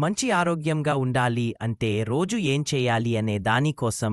మంచి ఆరోగ్యంగా ఉండాలి అంటే రోజు ఏం చేయాలి అనే దానికోసం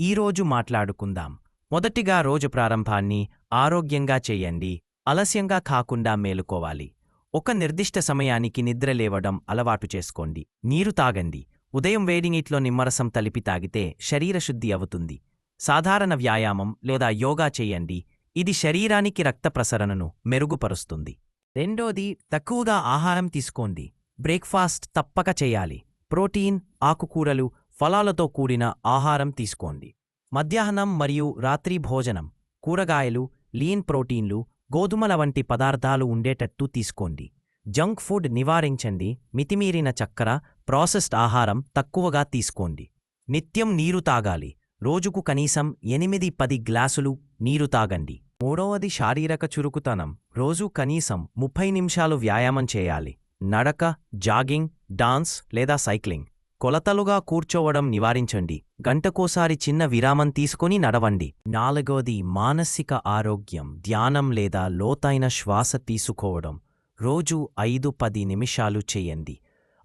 ఈరోజు మాట్లాడుకుందాం. మొదటిగా రోజు ప్రారంభాన్ని ఆరోగ్యంగా చేయండి. ఆలస్యంగా కాకుండా మేలుకోవాలి. ఒక నిర్దిష్ట సమయానికి నిద్రలేవడం అలవాటు చేసుకోండి. నీరు తాగండి. ఉదయం వేడి నీటిలో నిమ్మరసం తలిపి తాగితే శరీరశుద్ధి అవుతుంది. సాధారణ వ్యాయామం లేదా యోగా చేయండి. ఇది శరీరానికి రక్త ప్రసరణను మెరుగుపరుస్తుంది. రెండోది, తక్కువగా ఆహారం తీసుకోండి. బ్రేక్ఫాస్ట్ తప్పక చేయాలి. ప్రోటీన్, ఆకుకూరలు, ఫలాలతో కూడిన ఆహారం తీసుకోండి. మధ్యాహ్నం మరియు రాత్రి భోజనం కూరగాయలు, లీన్ ప్రోటీన్లు, గోధుమల వంటి పదార్థాలు ఉండేటట్టు తీసుకోండి. జంక్ ఫుడ్ నివారించండి. మితిమీరిన చక్కెర, ప్రాసెస్డ్ ఆహారం తక్కువగా తీసుకోండి. నిత్యం నీరు తాగాలి. రోజుకు కనీసం 8-10 గ్లాసులు నీరు తాగండి. మూడవది, శారీరక చురుకుతనం. రోజు కనీసం 30 నిమిషాలు వ్యాయామం చేయాలి. నడక, జాగింగ్, డాన్స్ లేదా సైక్లింగ్. కొలతలుగా కూర్చోవడం నివారించండి. గంటకోసారి చిన్న విరామం తీసుకొని నడవండి. నాలుగోది, మానసిక ఆరోగ్యం. ధ్యానం లేదా లోతైన శ్వాస తీసుకోవడం రోజు 5-10 నిమిషాలు చేయండి.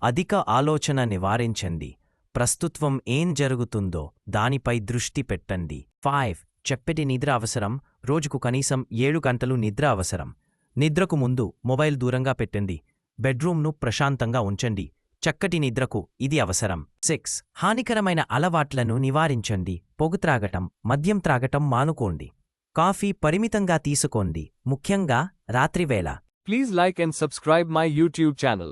అధిక ఆలోచన నివారించండి. ప్రస్తుతం ఏం జరుగుతుందో దానిపై దృష్టి పెట్టండి. 5. చక్కటి నిద్ర అవసరం. రోజుకు కనీసం 7 గంటలు నిద్ర అవసరం. నిద్రకు ముందు మొబైల్ దూరంగా పెట్టండి. బెడ్రూమ్ను ప్రశాంతంగా ఉంచండి. చక్కటి నిద్రకు ఇది అవసరం. 6. హానికరమైన అలవాట్లను నివారించండి. పొగ త్రాగటం, మద్యం త్రాగటం మానుకోండి. కాఫీ పరిమితంగా తీసుకోండి, ముఖ్యంగా రాత్రివేళ. Please like and subscribe my YouTube channel.